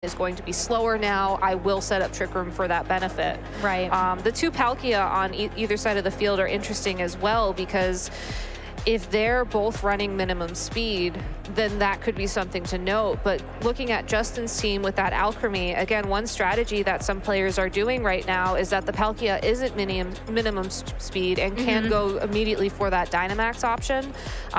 is going to be slower now. I will set up Trick Room for that benefit. Right. The two Palkia on either side of the field are interesting as well, because if they're both running minimum speed, then that could be something to note. But looking at Justin's team with that Alchemy, again, one strategy that some players are doing right now is that the Palkia isn't minimum speed and can go immediately for that Dynamax option.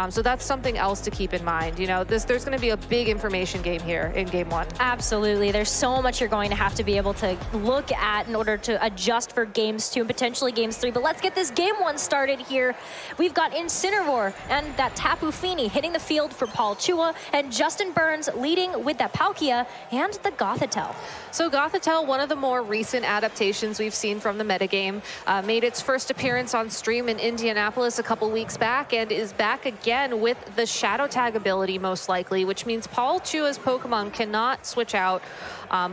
So that's something else to keep in mind. You know, there's going to be a big information game here in game one. Absolutely. There's so much you're going to have to be able to look at in order to adjust for games 2 and potentially games 3. But let's get this game 1 started here. We've got Incineroar and that Tapu Fini hitting the field for Paul Chua, and Justin Burns leading with that Palkia and the Gothitelle. So Gothitelle, one of the more recent adaptations we've seen from the metagame, made its first appearance on stream in Indianapolis a couple weeks back and is back again with the Shadow Tag ability most likely, which means Paul Chua's Pokemon cannot switch out,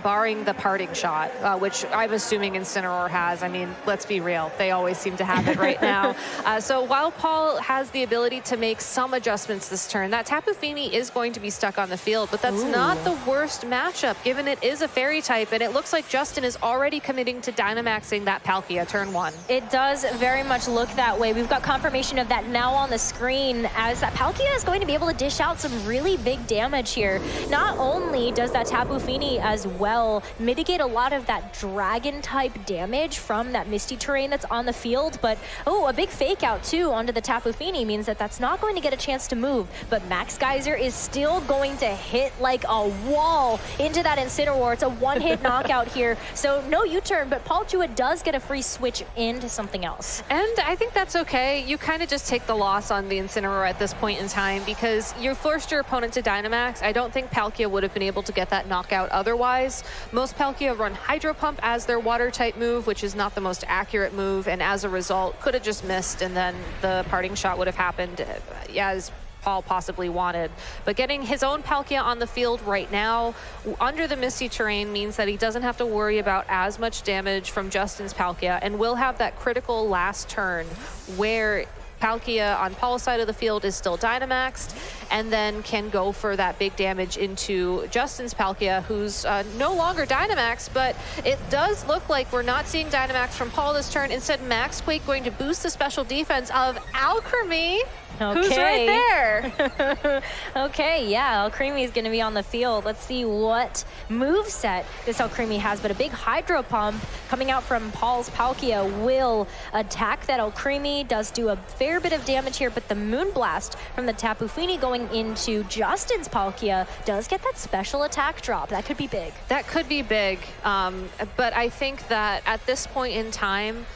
barring the Parting Shot, which I'm assuming Incineroar has. I mean, let's be real, they always seem to have it right now. So while Paul has the ability to make some adjustments this turn, that Tapu Fini is going to be stuck on the field, but that's not the worst matchup, given it is a fairy type, and it looks like Justin is already committing to Dynamaxing that Palkia turn 1. It does very much look that way. We've got confirmation of that now on the screen, as that Palkia is going to be able to dish out some really big damage here. Not only does that Tapu Fini as well mitigate a lot of that dragon type damage from that misty terrain that's on the field, but a big fake out too onto the Tapu Fini means that that's not going to get a chance to move. But Max Geyser is still going to hit like a wall into that Incineroar. It's a one-hit knockout here, so no U-turn, but Paul Chua does get a free switch into something else. And I think that's okay. You kind of just take the loss on the Incineroar at this point in time, because you forced your opponent to Dynamax. I don't think Palkia would have been able to get that knockout otherwise. Most Palkia run Hydro Pump as their water type move, which is not the most accurate move, and as a result could have just missed, and then the Parting Shot would have happened as Paul possibly wanted. But getting his own Palkia on the field right now under the misty terrain means that he doesn't have to worry about as much damage from Justin's Palkia, and will have that critical last turn where Palkia on Paul's side of the field is still Dynamaxed, and then can go for that big damage into Justin's Palkia, who's no longer Dynamaxed, but it does look like we're not seeing Dynamax from Paul this turn. Instead, Max Quake going to boost the special defense of Alchemy. Okay. Who's right there? Okay, yeah, Alcremie is going to be on the field. Let's see what moveset this Alcremie has, but a big Hydro Pump coming out from Paul's Palkia will attack that Alcremie. Does do a fair bit of damage here, but the Moonblast from the Tapu Fini going into Justin's Palkia does get that special attack drop. That could be big. That could be big, but I think that at this point in time,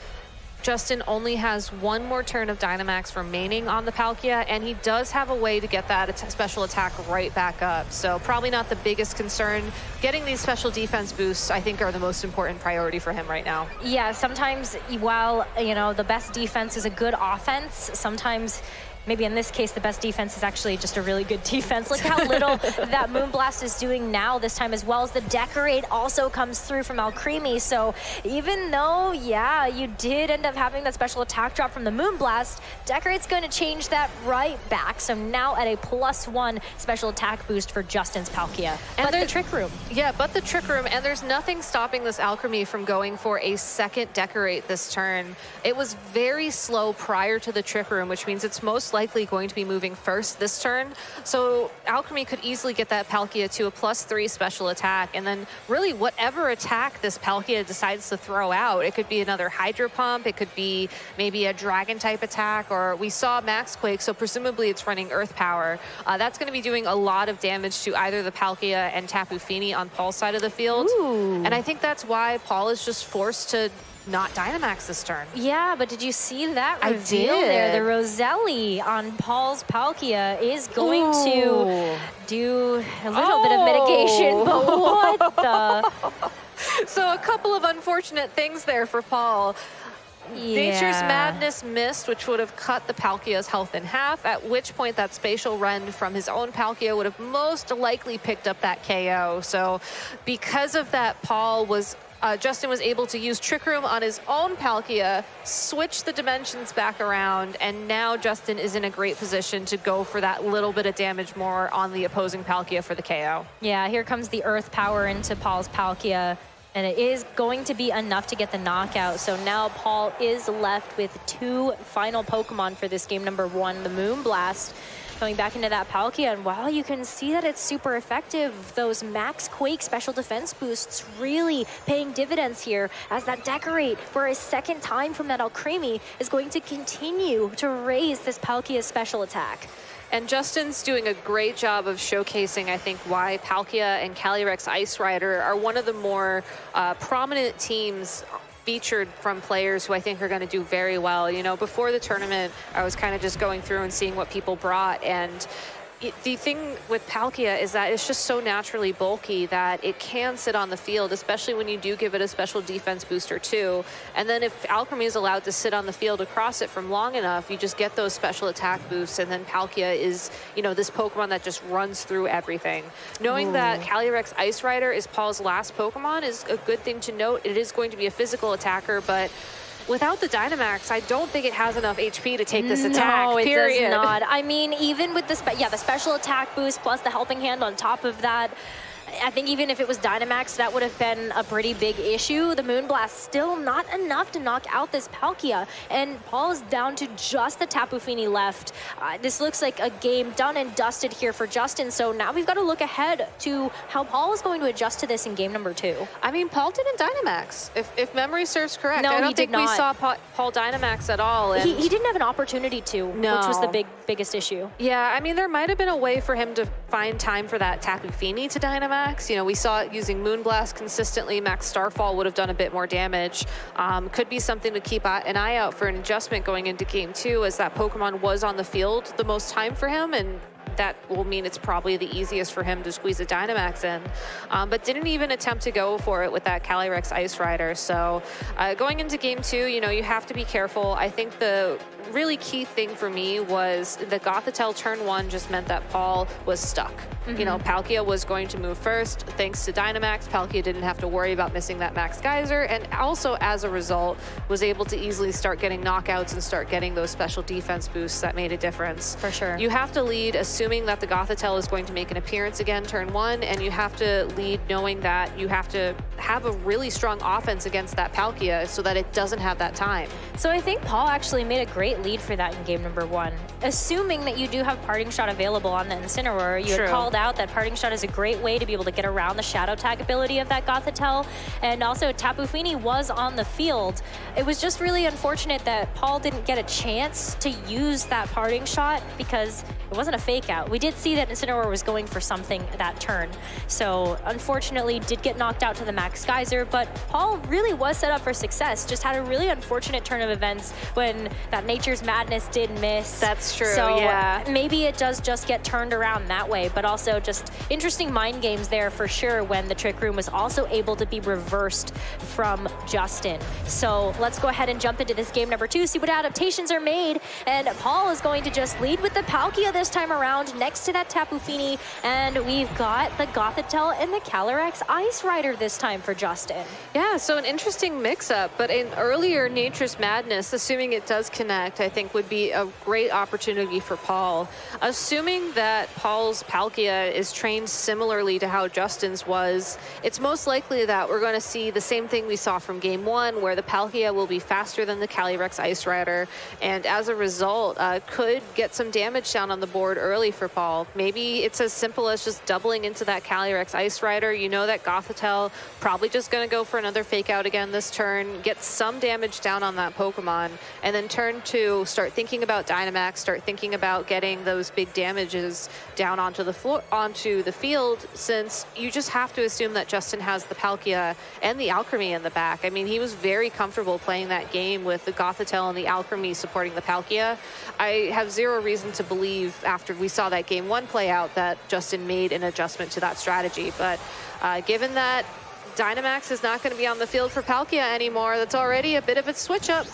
Justin only has one more turn of Dynamax remaining on the Palkia, and he does have a way to get that special attack right back up. So probably not the biggest concern. Getting these special defense boosts, I think, are the most important priority for him right now. Yeah, sometimes while, you know, the best defense is a good offense, sometimes maybe in this case, the best defense is actually just a really good defense. Look how little that Moonblast is doing now this time, as well as the Decorate also comes through from Alcremie. So even though, yeah, you did end up having that special attack drop from the Moonblast, Decorate's going to change that right back. So now at a +1 special attack boost for Justin's Palkia. And the Trick Room. Yeah, but the Trick Room, and there's nothing stopping this Alchemy from going for a second Decorate this turn. It was very slow prior to the Trick Room, which means it's most likely going to be moving first this turn. So Alchemy could easily get that Palkia to a +3 special attack, and then really whatever attack this Palkia decides to throw out, it could be another Hydro Pump, it could be maybe a Dragon type attack, or we saw Max Quake, so presumably it's running Earth Power. That's going to be doing a lot of damage to either the Palkia and Tapu Fini on Paul's side of the field. Ooh. And I think that's why Paul is just forced to not Dynamax this turn. Yeah, but did you see that reveal there? The Roselli on Paul's Palkia is going to do a little bit of mitigation, but what the? So a couple of unfortunate things there for Paul. Yeah. Nature's Madness missed, which would have cut the Palkia's health in half, at which point that Spatial Rend from his own Palkia would have most likely picked up that KO. So because of that, Paul was Justin was able to use Trick Room on his own Palkia, switch the dimensions back around, and now Justin is in a great position to go for that little bit of damage more on the opposing Palkia for the KO. Yeah, here comes the Earth Power into Paul's Palkia, and it is going to be enough to get the knockout. So now Paul is left with 2 final Pokemon for this game number 1, the Moonblast. Going back into that Palkia, and wow, you can see that it's super effective. Those Max Quake special defense boosts really paying dividends here, as that Decorate for a second time from that Alcremie is going to continue to raise this Palkia's special attack. And Justin's doing a great job of showcasing, I think, why Palkia and Calyrex Ice Rider are one of the more prominent teams featured from players who I think are going to do very well. You know, before the tournament, I was kind of just going through and seeing what people brought, and the thing with Palkia is that it's just so naturally bulky that it can sit on the field, especially when you do give it a special defense booster too. And then if Alcremie is allowed to sit on the field across it from long enough, you just get those special attack boosts, and then Palkia is, you know, this Pokemon that just runs through everything. Knowing that Calyrex Ice Rider is Paul's last Pokemon is a good thing to note. It is going to be a physical attacker, but without the Dynamax, I don't think it has enough HP to take this attack, no, it period. does not. I mean, even with the special attack boost plus the helping hand on top of that, I think even if it was Dynamax, that would have been a pretty big issue. The Moonblast still not enough to knock out this Palkia, and Paul is down to just the Tapu Fini left. This looks like a game done and dusted here for Justin, so now we've got to look ahead to how Paul is going to adjust to this in game number 2. I mean, Paul didn't Dynamax, if memory serves correct. No, I don't he think did not. we saw Paul Dynamax at all. And He didn't have an opportunity to, No. which was the biggest issue. yeah, I mean, there might have been a way for him to find time for that Tapu Fini to Dynamax. You know, we saw it using Moonblast consistently. Max Starfall would have done a bit more damage. Could be something to keep an eye out for an adjustment going into game 2, as that Pokemon was on the field the most time for him, and that will mean it's probably the easiest for him to squeeze a Dynamax in. But didn't even attempt to go for it with that Calyrex Ice Rider. So going into game 2, you know, you have to be careful. I think the really key thing for me was the Gothitelle turn 1 just meant that Paul was stuck. You know, Palkia was going to move first. Thanks to Dynamax, Palkia didn't have to worry about missing that Max Geyser, and also as a result was able to easily start getting knockouts and start getting those special defense boosts that made a difference. For sure. You have to lead assuming that the Gothitelle is going to make an appearance again turn 1, and you have to lead knowing that you have to have a really strong offense against that Palkia so that it doesn't have that time. So I think Paul actually made a great lead for that in game number 1. Assuming that you do have Parting Shot available on the Incineroar, you had called out that Parting Shot is a great way to be able to get around the Shadow Tag ability of that Gothitelle, and also Tapu Fini was on the field. It was just really unfortunate that Paul didn't get a chance to use that Parting Shot because it wasn't a fake out. We did see that Incineroar was going for something that turn, so unfortunately did get knocked out to the Max Geyser, but Paul really was set up for success. Just had a really unfortunate turn of events when that Nature's Madness did miss. That's true, so yeah. Maybe it does just get turned around that way, but also just interesting mind games there for sure when the Trick Room was also able to be reversed from Justin. So let's go ahead and jump into this game number 2, see what adaptations are made, and Paul is going to just lead with the Palkia this time around next to that Tapu Fini, and we've got the Gothitelle and the Calyrex Ice Rider this time for Justin. Yeah, so an interesting mix-up, but in earlier Nature's Madness, assuming it does connect, I think would be a great opportunity for Paul. Assuming that Paul's Palkia is trained similarly to how Justin's was, it's most likely that we're going to see the same thing we saw from game 1, where the Palkia will be faster than the Calyrex Ice Rider, and as a result, could get some damage down on the board early for Paul. Maybe it's as simple as just doubling into that Calyrex Ice Rider. You know that Gothitelle probably just going to go for another fake out again this turn, get some damage down on that Pokemon, and then turn 2, start thinking about Dynamax, start thinking about getting those big damages down onto the floor, onto the field, since you just have to assume that Justin has the Palkia and the Alcremie in the back. I mean, he was very comfortable playing that game with the Gothitelle and the Alcremie supporting the Palkia. I have zero reason to believe after we saw that game 1 play out that Justin made an adjustment to that strategy, but given that Dynamax is not going to be on the field for Palkia anymore, that's already a bit of a switch up.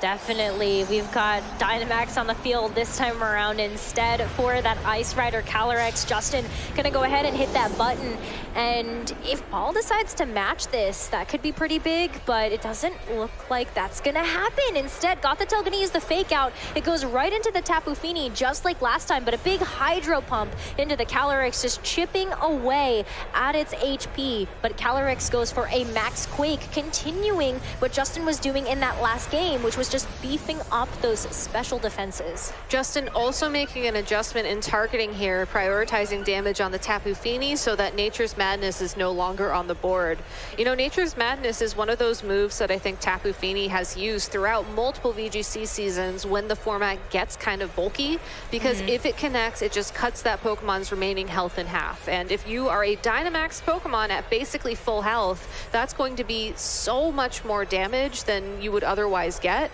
Definitely. We've got Dynamax on the field this time around instead for that Ice Rider Calyrex. Justin gonna go ahead and hit that button. And if Paul decides to match this, that could be pretty big, but it doesn't look like that's gonna happen. Instead, Gothitelle gonna use the fake out. It goes right into the Tapu Fini just like last time, but a big Hydro Pump into the Calyrex, just chipping away at its HP. But Calyrex goes for a Max Quake, continuing what Justin was doing in that last game, which was just beefing up those special defenses. Justin also making an adjustment in targeting here, prioritizing damage on the Tapu Fini so that Nature's Madness is no longer on the board. You know, Nature's Madness is one of those moves that I think Tapu Fini has used throughout multiple VGC seasons when the format gets kind of bulky, because if it connects, it just cuts that Pokemon's remaining health in half. And if you are a Dynamax Pokemon at basically full health, that's going to be so much more damage than you would otherwise get.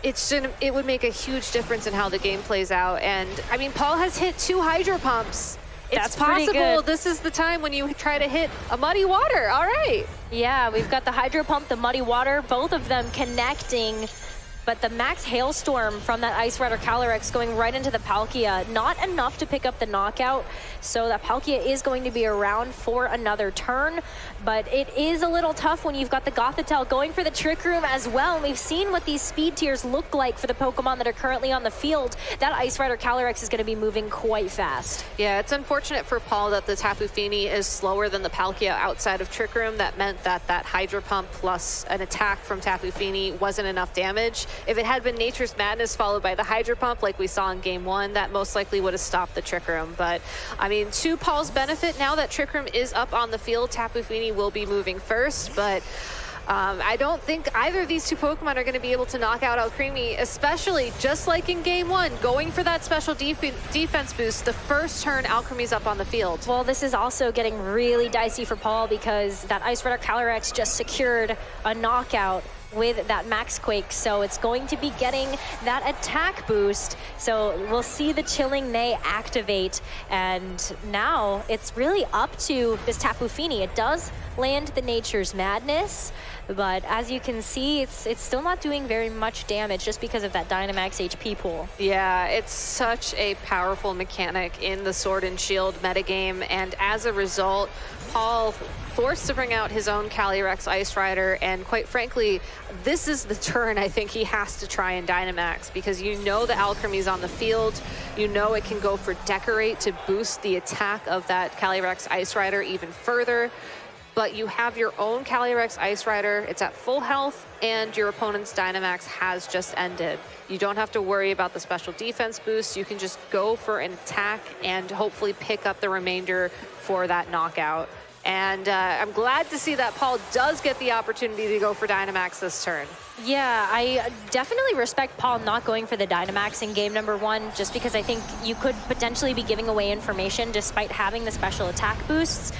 It would make a huge difference in how the game plays out. And I mean, Paul has hit 2 Hydro Pumps. It's possible this is the time when you try to hit a Muddy Water. All right. Yeah, we've got the Hydro Pump, the Muddy Water, both of them connecting. But the Max Hailstorm from that Ice Rider Calyrex going right into the Palkia, not enough to pick up the knockout. So that Palkia is going to be around for another turn. But it is a little tough when you've got the Gothitelle going for the Trick Room as well. And we've seen what these speed tiers look like for the Pokemon that are currently on the field. That Ice Rider Calyrex is going to be moving quite fast. Yeah, it's unfortunate for Paul that the Tapu Fini is slower than the Palkia outside of Trick Room. That meant that that Hydro Pump plus an attack from Tapu Fini wasn't enough damage. If it had been Nature's Madness followed by the Hydro Pump like we saw in Game 1, that most likely would have stopped the Trick Room. But, I mean, to Paul's benefit, now that Trick Room is up on the field, Tapu Fini will be moving first, but I don't think either of these two Pokemon are going to be able to knock out Alcremie, especially just like in Game 1, going for that special defense boost the first turn Alcremie's up on the field. Well, this is also getting really dicey for Paul because that Ice Rider Calyrex just secured a knockout with that Max Quake, so it's going to be getting that attack boost. So we'll see the Chilling Neigh activate, and now it's really up to this Tapu Fini. It does land the Nature's Madness, but as you can see, it's still not doing very much damage just because of that Dynamax HP pool. Yeah, it's such a powerful mechanic in the Sword and Shield metagame, and as a result, Paul forced to bring out his own Calyrex Ice Rider, and quite frankly, this is the turn I think he has to try and Dynamax, because you know the Alcremie's on the field, you know it can go for Decorate to boost the attack of that Calyrex Ice Rider even further, but you have your own Calyrex Ice Rider, it's at full health, and your opponent's Dynamax has just ended. You don't have to worry about the special defense boost, you can just go for an attack and hopefully pick up the remainder for that knockout. And I'm glad to see that Paul does get the opportunity to go for Dynamax this turn. Yeah, I definitely respect Paul not going for the Dynamax in game number 1, just because I think you could potentially be giving away information despite having the special attack boosts.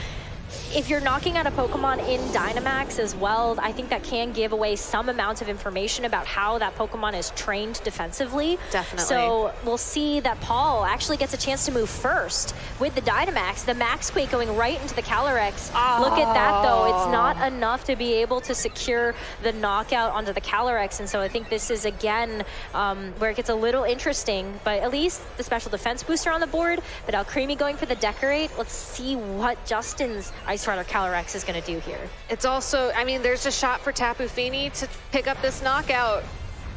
If you're knocking out a Pokemon in Dynamax as well, I think that can give away some amount of information about how that Pokemon is trained defensively. Definitely. So we'll see that Paul actually gets a chance to move first with the Dynamax. The Max Quake going right into the Calyrex. Oh. Look at that, though. It's not enough to be able to secure the knockout onto the Calyrex. And so I think this is, again, where it gets a little interesting. But at least the special defense booster on the board. But Alcremie going for the Decorate. Let's see what Justin's Ice Rider Calyrex is going to do here. It's also, I mean, there's a shot for Tapu Fini to pick up this knockout,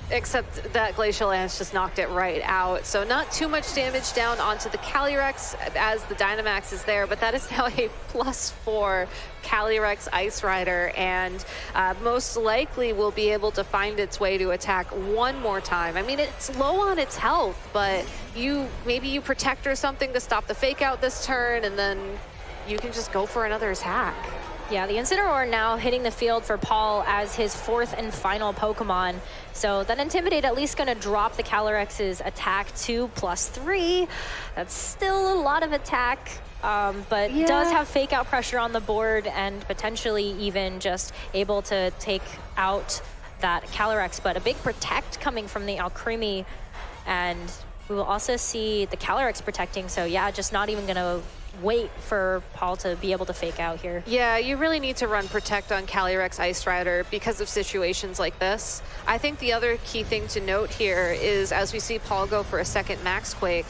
except that Glacial Lance just knocked it right out. So not too much damage down onto the Calyrex as the Dynamax is there, but that is now a +4 Calyrex Ice Rider, and most likely will be able to find its way to attack one more time. I mean, it's low on its health, but maybe you protect or something to stop the fake out this turn, and then you can just go for another attack. Yeah, the Incineroar now hitting the field for Paul as his 4th and final Pokemon. So that Intimidate at least going to drop the Calyrex's attack to +3. That's still a lot of attack, but yeah, does have fake out pressure on the board and potentially even just able to take out that Calyrex. But a big protect coming from the Alcremie, and we will also see the Calyrex protecting. So yeah, just not even going to wait for Paul to be able to fake out here. Yeah, you really need to run Protect on Calyrex Ice Rider because of situations like this. I think the other key thing to note here is as we see Paul go for a second Max Quake,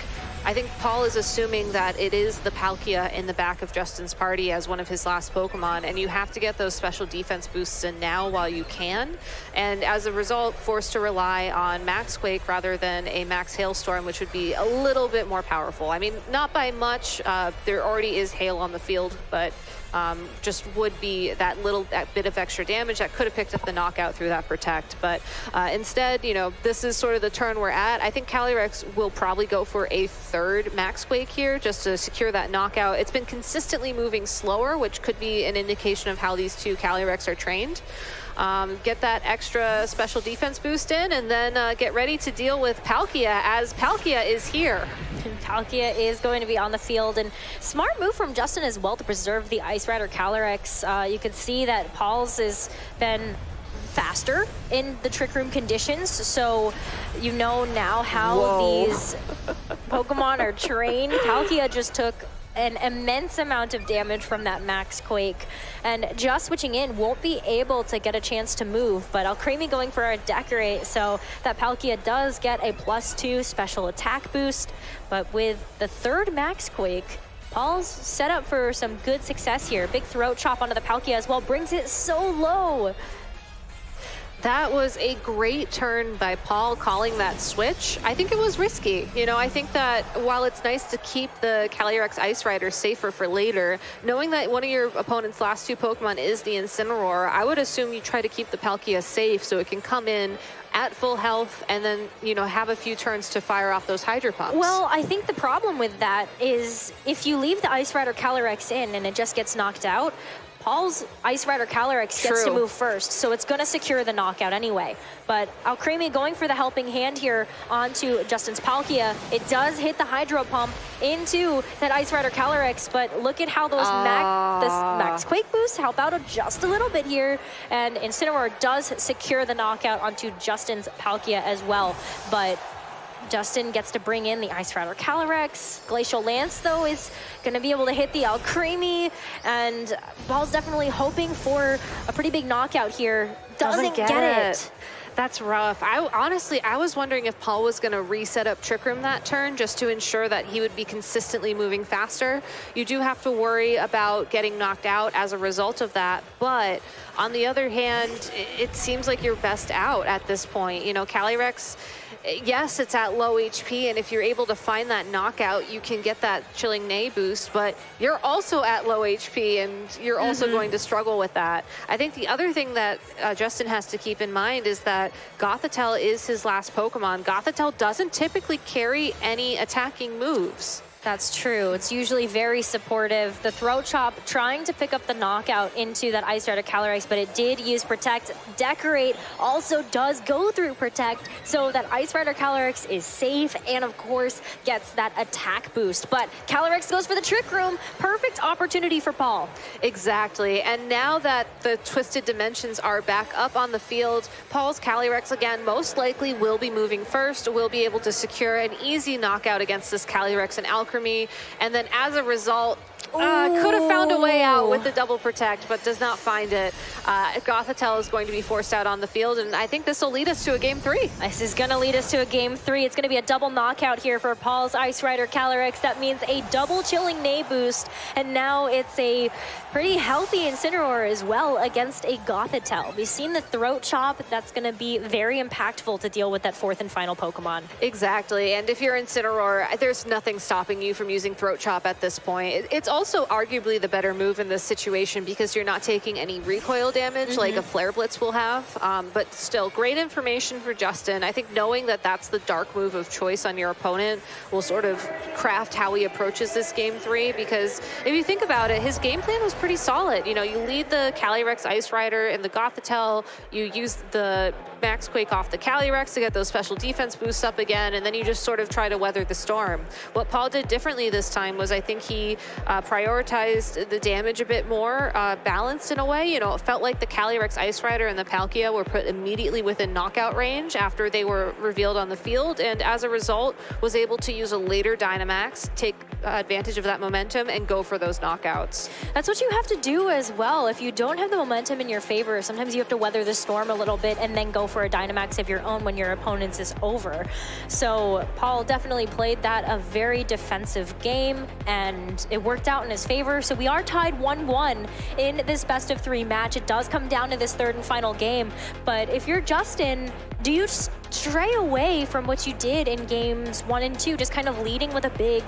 I think Paul is assuming that it is the Palkia in the back of Justin's party as one of his last Pokemon, and you have to get those special defense boosts in now while you can. And as a result, forced to rely on Max Quake rather than a Max Hailstorm, which would be a little bit more powerful. I mean, not by much. There already is hail on the field, but just would be that bit of extra damage that could have picked up the knockout through that Protect. But instead, you know, this is sort of the turn we're at. I think Calyrex will probably go for a third Max Quake here just to secure that knockout. It's been consistently moving slower, which could be an indication of how these two Calyrex are trained. Get that extra special defense boost in, and then get ready to deal with Palkia, as Palkia is here. Palkia is going to be on the field, and smart move from Justin as well to preserve the Ice Rider Calyrex. You could see that Paul's has been faster in the Trick Room conditions, so you know now how these Pokemon are trained. Palkia just took an immense amount of damage from that Max Quake, and just switching in won't be able to get a chance to move, but Alcremie going for a Decorate, so that Palkia does get a +2 special attack boost. But with the third Max Quake, Paul's set up for some good success here. Big Throat Chop onto the Palkia as well, brings it so low. That was a great turn by Paul calling that switch. I think it was risky. You know, I think that while it's nice to keep the Calyrex Ice Rider safer for later, knowing that one of your opponent's last two Pokemon is the Incineroar, I would assume you try to keep the Palkia safe so it can come in at full health and then, you know, have a few turns to fire off those Hydro Pumps. Well, I think the problem with that is if you leave the Ice Rider Calyrex in and it just gets knocked out, Paul's Ice Rider Calyrex gets to move first, so it's going to secure the knockout anyway. But Alcremie going for the helping hand here onto Justin's Palkia. It does hit the Hydro Pump into that Ice Rider Calyrex, but look at how those Max Quake boosts help out just a little bit here. And Incineroar does secure the knockout onto Justin's Palkia as well. But Justin gets to bring in the Ice Rider Calyrex. Glacial Lance, though, is going to be able to hit the Alcremie, and Paul's definitely hoping for a pretty big knockout here. Doesn't get it. That's rough. Honestly, I was wondering if Paul was going to reset up Trick Room that turn just to ensure that he would be consistently moving faster. You do have to worry about getting knocked out as a result of that, but on the other hand, it seems like you're best out at this point. You know, Calyrex, yes, it's at low HP, and if you're able to find that knockout, you can get that Chilling Neigh boost, but you're also at low HP, and you're also going to struggle with that. I think the other thing that Justin has to keep in mind is that Gothitelle is his last Pokemon. Gothitelle doesn't typically carry any attacking moves. That's true. It's usually very supportive. The Throat Chop trying to pick up the knockout into that Ice Rider Calyrex, but it did use Protect. Decorate also does go through Protect, so that Ice Rider Calyrex is safe and, of course, gets that attack boost. But Calyrex goes for the Trick Room. Perfect opportunity for Paul. Exactly. And now that the Twisted Dimensions are back up on the field, Paul's Calyrex, again, most likely will be moving first, will be able to secure an easy knockout against this Calyrex and Alcremie. And then as a result, could have found a way out with the double Protect, but does not find it. Gothitelle is going to be forced out on the field, and I think this will lead us to a Game 3. This is going to lead us to a Game 3. It's going to be a double knockout here for Paul's Ice Rider Calyrex. That means a double Chilling Neigh boost, and now it's a pretty healthy Incineroar as well against a Gothitelle. We've seen the Throat Chop. That's going to be very impactful to deal with that fourth and final Pokemon. Exactly, and if you're Incineroar, there's nothing stopping you from using Throat Chop at this point. It's also arguably the better move in this situation because you're not taking any recoil damage like a Flare Blitz will have, but still great information for Justin. I think knowing that that's the dark move of choice on your opponent will sort of craft how he approaches this Game 3, because if you think about it, his game plan was pretty pretty solid. You know, you lead the Calyrex Ice Rider and the Gothitelle, you use the Max Quake off the Calyrex to get those special defense boosts up again, and then you just sort of try to weather the storm. What Paul did differently this time was I think he prioritized the damage a bit more, balanced in a way. You know, it felt like the Calyrex Ice Rider and the Palkia were put immediately within knockout range after they were revealed on the field, and as a result was able to use a later Dynamax, take advantage of that momentum and go for those knockouts. That's what you have to do as well. If you don't have the momentum in your favor, sometimes you have to weather the storm a little bit and then go for a Dynamax of your own when your opponent's is over. So Paul definitely played that a very defensive game, and it worked out in his favor. So we are tied 1-1 in this best of 3 match. It does come down to this third and final game, but if you're Justin, do you stray away from what you did in games 1 and 2, just kind of leading with a big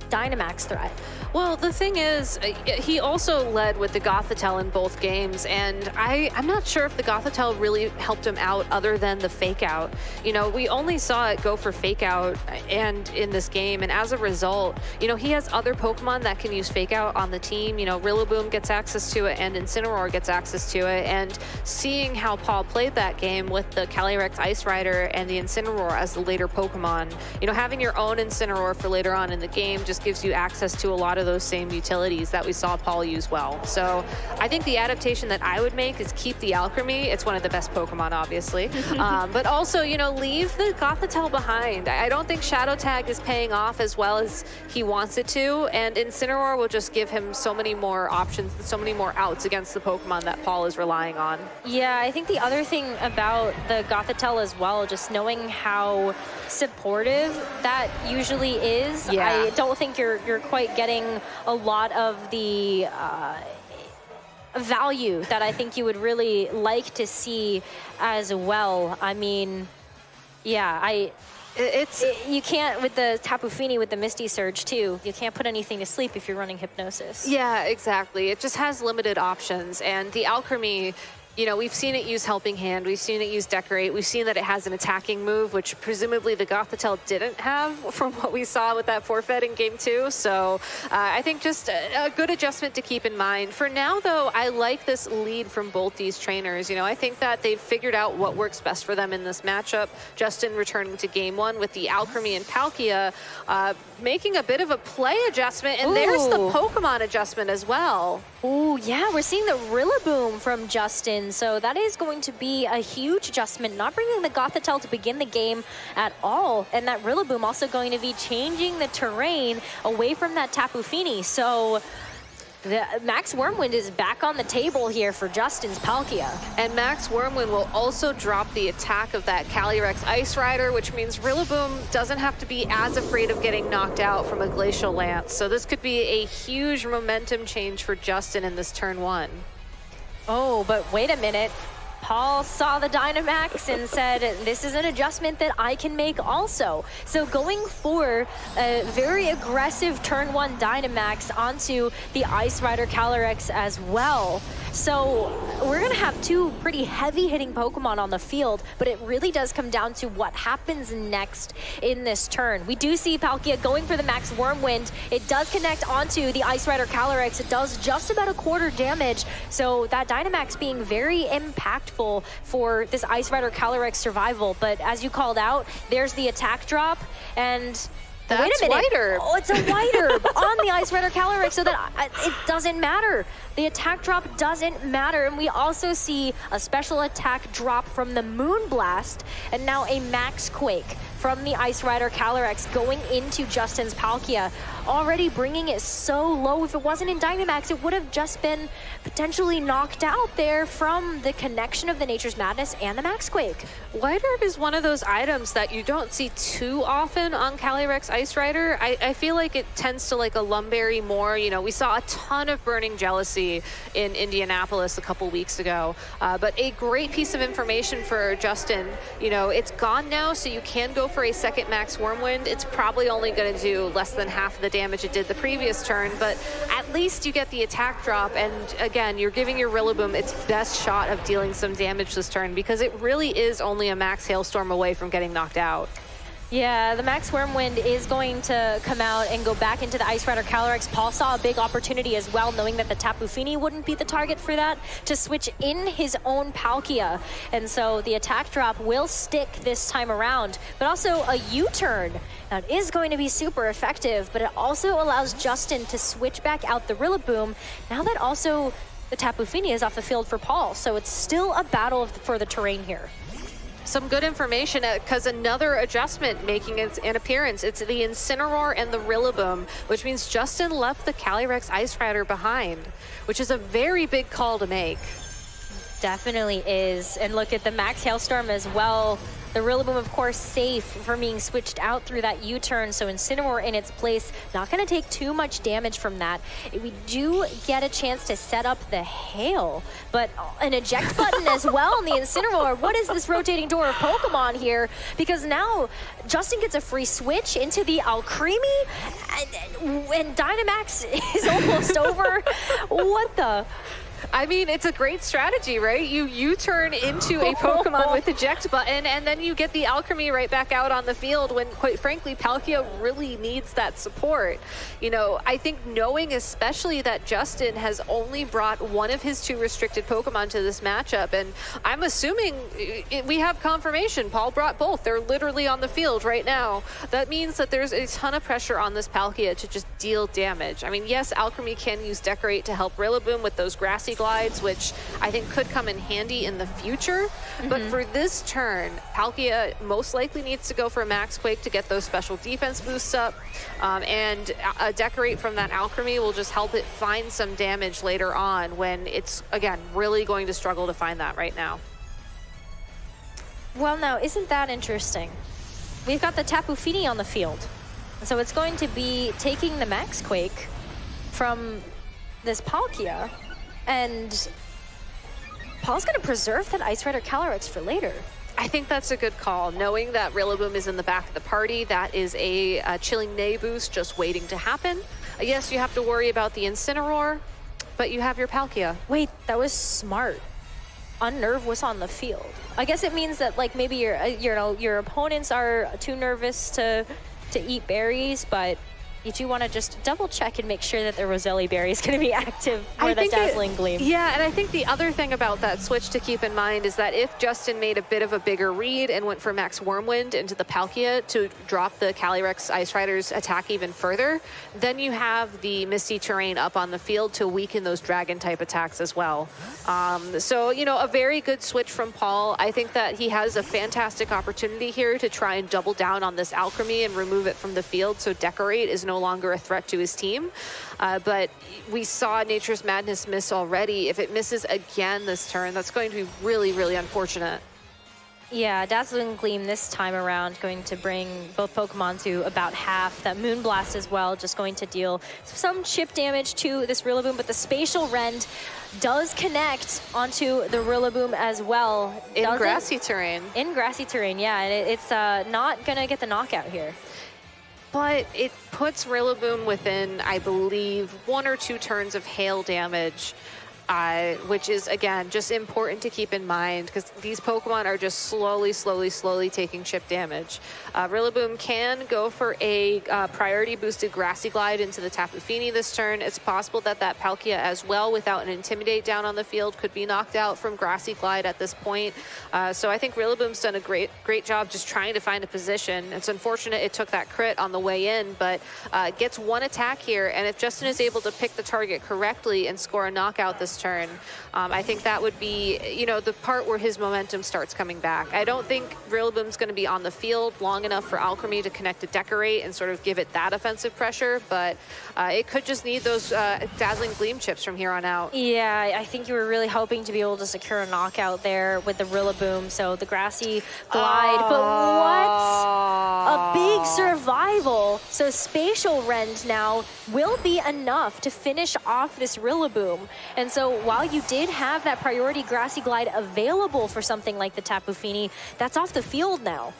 Dynamax threat? Well, the thing is, he also led with the Gothitelle in both games, and I'm not sure if the Gothitelle really helped him out other than the fake out. You know, we only saw it go for fake out and in this game, and as a result, you know, he has other Pokemon that can use fake out on the team. You know, Rillaboom gets access to it and Incineroar gets access to it, and seeing how Paul played that game with the Calyrex Ice Rider and the Incineroar as the later Pokemon, you know, having your own Incineroar for later on in the game just gives you access to a lot of those same utilities that we saw Paul use well. So I think the adaptation that I would make is keep the Alchemy. It's one of the best Pokemon, obviously. But also, you know, leave the Gothitelle behind. I don't think Shadow Tag is paying off as well as he wants it to, and Incineroar will just give him so many more options, so many more outs against the Pokemon that Paul is relying on. Yeah, I think the other thing about the Gothitelle as well, just knowing how supportive that usually is. Yeah. I don't think you're quite getting a lot of the value that I think you would really like to see as well. I mean, yeah, you can't, with the Tapu Fini with the Misty Surge too, you can't put anything to sleep if you're running Hypnosis. Yeah, exactly. It just has limited options, and the Alchemy, you know, we've seen it use Helping Hand, we've seen it use Decorate, we've seen that it has an attacking move, which presumably the Gothitelle didn't have from what we saw with that forfeit in Game 2. So I think just a good adjustment to keep in mind. For now, though, I like this lead from both these trainers. You know, I think that they've figured out what works best for them in this matchup. Justin returning to Game 1 with the Alchemy and Palkia, making a bit of a play adjustment, and there's the Pokemon adjustment as well. Oh, yeah, we're seeing the Rillaboom from Justin, so that is going to be a huge adjustment, not bringing the Gothitelle to begin the game at all, and that Rillaboom also going to be changing the terrain away from that Tapu Fini, so the Max Wormwind is back on the table here for Justin's Palkia. And Max Wormwind will also drop the attack of that Calyrex Ice Rider, which means Rillaboom doesn't have to be as afraid of getting knocked out from a Glacial Lance. So this could be a huge momentum change for Justin in this turn 1. Oh, but wait a minute. Paul saw the Dynamax and said, this is an adjustment that I can make also. So going for a very aggressive turn 1 Dynamax onto the Ice Rider Calyrex as well. So we're going to have 2 pretty heavy-hitting Pokemon on the field, but it really does come down to what happens next in this turn. We do see Palkia going for the Max Wormwind. It does connect onto the Ice Rider Calyrex. It does just about a quarter damage, so that Dynamax being very impactful for this Ice Rider Calyrex survival. But as you called out, there's the attack drop, and that's wait a minute. White Herb. Oh, it's a White Herb on the Ice Rider Calyrex, so that it doesn't matter. The attack drop doesn't matter, and we also see a special attack drop from the Moonblast, and now a Max Quake from the Ice Rider Calyrex going into Justin's Palkia, already bringing it so low. If it wasn't in Dynamax, it would have just been potentially knocked out there from the connection of the Nature's Madness and the Max Quake. White Herb is one of those items that you don't see too often on Calyrex Ice Rider. I feel like it tends to like a Lumberry more. You know, we saw a ton of Burning Jealousy in Indianapolis a couple weeks ago, but a great piece of information for Justin. You know, it's gone now, so you can go for a second Max Wormwind. It's probably only going to do less than half of the damage it did the previous turn, but at least you get the attack drop, and again, you're giving your Rillaboom its best shot of dealing some damage this turn, because it really is only a Max Hailstorm away from getting knocked out. Yeah, the Max Wormwind is going to come out and go back into the Ice Rider Calyrex. Paul saw a big opportunity as well, knowing that the Tapu Fini wouldn't be the target for that, to switch in his own Palkia. And so the attack drop will stick this time around, but also a U-turn. That is going to be super effective, but it also allows Justin to switch back out the Rillaboom. Now that also the Tapu Fini is off the field for Paul, so it's still a battle for the terrain here. Some good information because another adjustment making an appearance. It's the Incineroar and the Rillaboom, which means Justin left the Calyrex Ice Rider behind, which is a very big call to make. Definitely is. And look at the Max Hailstorm as well. The Rillaboom, of course, safe from being switched out through that U-turn, so Incineroar in its place. Not going to take too much damage from that. We do get a chance to set up the Hail, but an eject button as well on the Incineroar. What is this rotating door of Pokemon here? Because now Justin gets a free switch into the Alcremie, and Dynamax is almost over. What the... I mean, it's a great strategy, right? You U-turn into a Pokemon with eject button, and then you get the Alcremie right back out on the field when, quite frankly, Palkia really needs that support. You know, I think knowing especially that Justin has only brought one of his 2 restricted Pokemon to this matchup, and I'm assuming we have confirmation. Paul brought both. They're literally on the field right now. That means that there's a ton of pressure on this Palkia to just deal damage. I mean, yes, Alcremie can use Decorate to help Rillaboom with those grassy glides, which I think could come in handy in the future. But for this turn, Palkia most likely needs to go for a Max Quake to get those special defense boosts up. And a Decorate from that Alcremie will just help it find some damage later on when it's, again, really going to struggle to find that right now. Well, now, isn't that interesting? We've got the Tapu Fini on the field. So it's going to be taking the Max Quake from this Palkia, and Paul's going to preserve that Ice Rider Calyrex for later. I think that's a good call. Knowing that Rillaboom is in the back of the party, that is a Chilling Neigh boost just waiting to happen. Yes, you have to worry about the Incineroar, but you have your Palkia. Wait, that was smart. Unnerve was on the field. I guess it means that, like, maybe your opponents are too nervous to eat berries, but you do want to just double check and make sure that the Roselli berry is going to be active for the Dazzling Gleam. Yeah, and I think the other thing about that switch to keep in mind is that if Justin made a bit of a bigger read and went for Max Wormwind into the Palkia to drop the Calyrex Ice Rider's attack even further, then you have the Misty Terrain up on the field to weaken those Dragon-type attacks as well. So, you know, a very good switch from Paul. I think that he has a fantastic opportunity here to try and double down on this Alcremie and remove it from the field so Decorate is no longer a threat to his team. But we saw Nature's Madness miss already. If it misses again this turn, that's going to be really, really unfortunate. Yeah, Dazzling Gleam this time around going to bring both Pokemon to about half. That Moonblast as well, just going to deal some chip damage to this Rillaboom, but the Spatial Rend does connect onto the Rillaboom as well. In grassy terrain. In grassy terrain, yeah, and it's not gonna get the knockout here. But it puts Rillaboom within, I believe, 1 or 2 turns of hail damage, which is, again, just important to keep in mind because these Pokemon are just slowly taking chip damage. Rillaboom can go for a priority boosted Grassy Glide into the Tapu Fini this turn. It's possible that that Palkia as well, without an Intimidate down on the field, could be knocked out from Grassy Glide at this point. So I think Rillaboom's done a great job just trying to find a position. It's unfortunate it took that crit on the way in, but gets 1 attack here, and if Justin is able to pick the target correctly and score a knockout this turn, I think that would be, you know, the part where his momentum starts coming back. I don't think Rillaboom's going to be on the field long enough for Alcremie to connect to Decorate and sort of give it that offensive pressure, but it could just need those Dazzling Gleam chips from here on out. Yeah, I think you were really hoping to be able to secure a knockout there with the Rillaboom, so the Grassy Glide, but what? A big survival. So Spatial Rend now will be enough to finish off this Rillaboom, and so while you did have that priority Grassy Glide available for something like the Tapu Fini, that's off the field now.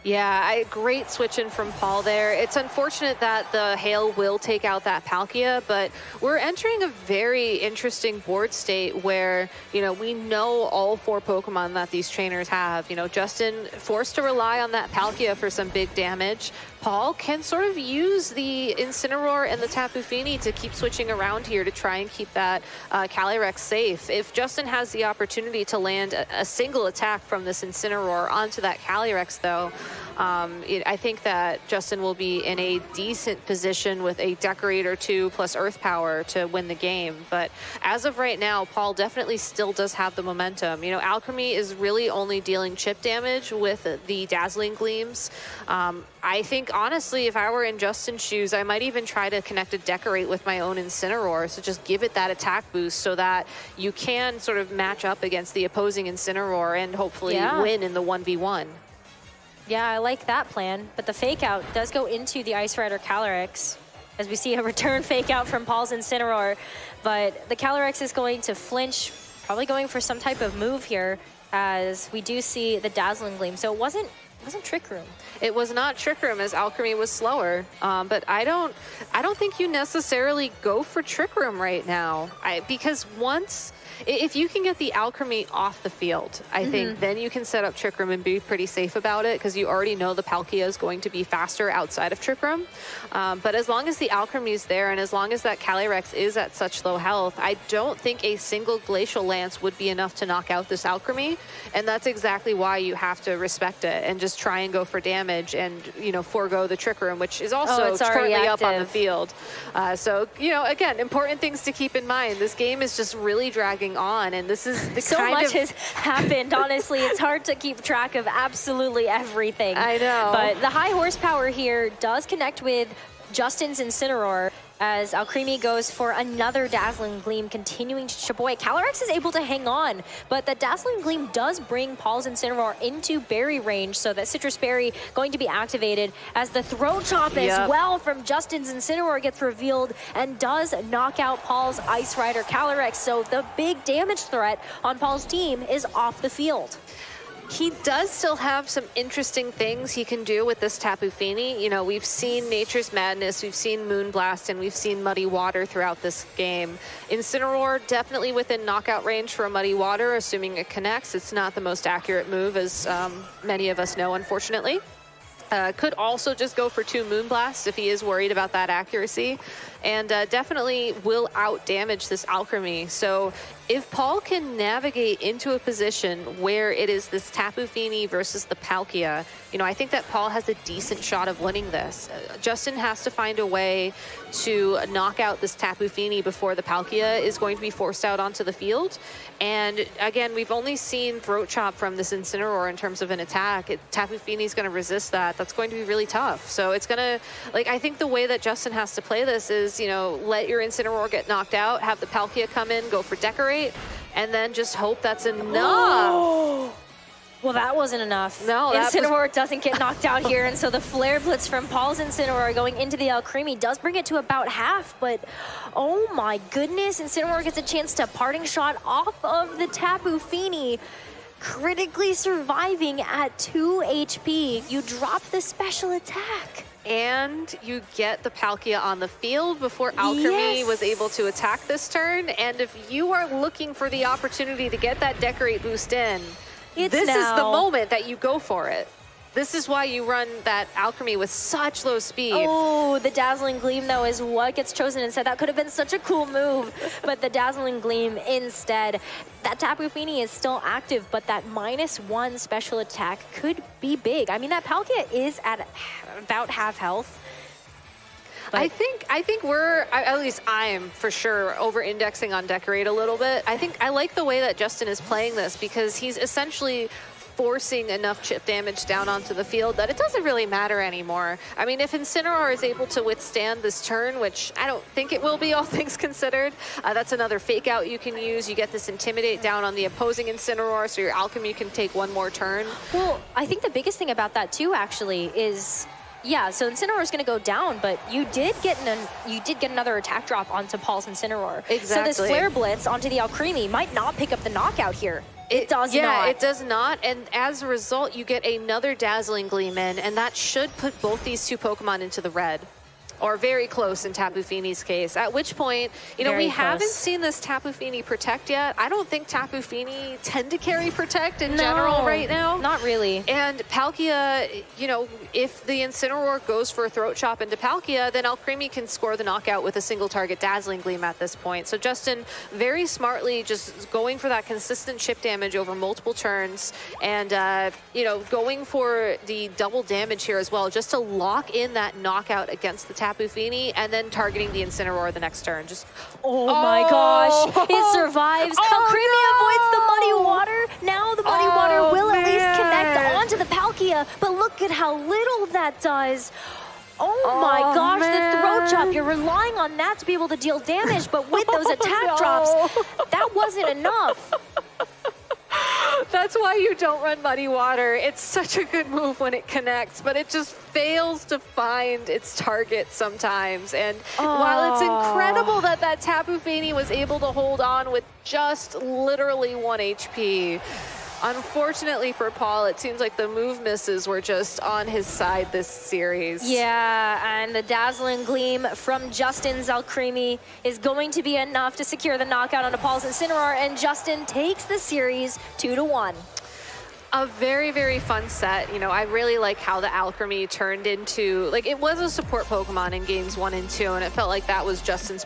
Yeah, great switching from Paul there. It's unfortunate that the Hail will take out that Palkia, but we're entering a very interesting board state where, you know, we know all 4 Pokemon that these trainers have. You know, Justin forced to rely on that Palkia for some big damage. Paul can sort of use the Incineroar and the Tapu Fini to keep switching around here to try and keep that Calyrex safe. If Justin has the opportunity to land a single attack from this Incineroar onto that Calyrex, though, I think that Justin will be in a decent position with a Decorate or 2 plus Earth Power to win the game. But as of right now, Paul definitely still does have the momentum. You know, Alchemy is really only dealing chip damage with the Dazzling Gleams. I think, honestly, if I were in Justin's shoes, I might even try to connect a Decorate with my own Incineroar. So just give it that attack boost so that you can sort of match up against the opposing Incineroar and hopefully win in the 1v1. Yeah, I like that plan, but the fake out does go into the Ice Rider Calyrex, as we see a return fake out from Paul's Incineroar, but the Calyrex is going to flinch, probably going for some type of move here, as we do see the Dazzling Gleam. So it wasn't Trick Room. It was not Trick Room, as Alchemy was slower, but I don't think you necessarily go for Trick Room right now, because once, if you can get the Alchemy off the field, I think then you can set up Trick Room and be pretty safe about it, because you already know the Palkia is going to be faster outside of Trick Room. But as long as the Alchemy is there, and as long as that Calyrex is at such low health, I don't think a single Glacial Lance would be enough to knock out this Alchemy, and that's exactly why you have to respect it and just try and go for damage and, you know, forego the Trick Room, which is also currently up on the field. So, you know, again, important things to keep in mind. This game is just really dragging on, and this is the so much has happened. Honestly, it's hard to keep track of absolutely everything. I know, but the high horsepower here does connect with Justin's Incineroar, as Alcremie goes for another Dazzling Gleam, continuing to chip away. Calyrex is able to hang on, but the Dazzling Gleam does bring Paul's Incineroar into berry range, so that Citrus Berry going to be activated as the Throat Chop as well from Justin's Incineroar gets revealed and does knock out Paul's Ice Rider Calyrex. So the big damage threat on Paul's team is off the field. He does still have some interesting things he can do with this Tapu Fini. You know, we've seen Nature's Madness, we've seen Moonblast, and we've seen Muddy Water throughout this game. Incineroar definitely within knockout range for a Muddy Water, assuming it connects. It's not the most accurate move, as many of us know, unfortunately. Could also just go for 2 Moonblasts if he is worried about that accuracy, and definitely will out damage this Alchemy. So if Paul can navigate into a position where it is this Tapu Fini versus the Palkia, you know, I think that Paul has a decent shot of winning this. Justin has to find a way to knock out this Tapu Fini before the Palkia is going to be forced out onto the field. And again, we've only seen Throat Chop from this Incineroar in terms of an attack. Tapu Fini's going to resist that. That's going to be really tough. So it's going to, like, I think the way that Justin has to play this is, you know, let your Incineroar get knocked out, have the Palkia come in, go for Decorate, and then just hope that's enough. Oh. Well, that wasn't enough. No, Incineroar doesn't get knocked out here, and so the Flare Blitz from Paul's Incineroar going into the Alcremie does bring it to about half, but oh my goodness, Incineroar gets a chance to Parting Shot off of the Tapu Fini, critically surviving at 2 HP. You drop the special attack. And you get the Palkia on the field before Alchemy was able to attack this turn. And if you are looking for the opportunity to get that Decorate boost in, this is the moment that you go for it. This is why you run that Alchemy with such low speed. Oh, the Dazzling Gleam, though, is what gets chosen instead. That could have been such a cool move, but the Dazzling Gleam instead. That Tapu Fini is still active, but that -1 special attack could be big. I mean, that Palkia is at about half health. But I think we're, at least I'm for sure, over-indexing on Decorate a little bit. I like the way that Justin is playing this, because he's essentially forcing enough chip damage down onto the field that it doesn't really matter anymore. I mean, if Incineroar is able to withstand this turn, which I don't think it will be, all things considered, that's another fake out you can use. You get this Intimidate down on the opposing Incineroar, so your Alchemy can take one more turn. Well, I think the biggest thing about that too, actually, is Yeah, so Incineroar is going to go down, but you did get another attack drop onto Paul's Incineroar. Exactly. So this Flare Blitz onto the Alcremie might not pick up the knockout here. It does not. Yeah, it does not. And as a result, you get another Dazzling Gleam in, and that should put both these two Pokemon into the red. Or very close in Tapu Fini's case, at which point, you know, we haven't seen this Tapu Fini Protect yet. I don't think Tapu Fini tend to carry Protect in general right now. Not really. And Palkia, you know, if the Incineroar goes for a Throat Chop into Palkia, then Alcremie can score the knockout with a single target Dazzling Gleam at this point. So Justin very smartly just going for that consistent chip damage over multiple turns and, you know, going for the double damage here as well, just to lock in that knockout against the Tapu Fini and then targeting the Incineroar the next turn. Just oh my gosh, it survives. Alcremie avoids the muddy water. Now the muddy water will at least connect onto the Palkia, but look at how little that does. Oh my gosh, the Throat Chop, you're relying on that to be able to deal damage, but with those attack drops, that wasn't enough. That's why you don't run Muddy Water. It's such a good move when it connects, but it just fails to find its target sometimes. And while it's incredible that that Tapu Fini was able to hold on with just literally 1 HP, unfortunately for Paul, it seems like the move misses were just on his side this series. Yeah, and the Dazzling Gleam from Justin's Alcremie is going to be enough to secure the knockout onto Paul's Incineroar, and Justin takes the series 2-1. A very, very fun set. You know, I really like how the Alcremie turned into, like, it was a support Pokemon in games 1 and 2, and it felt like that was Justin's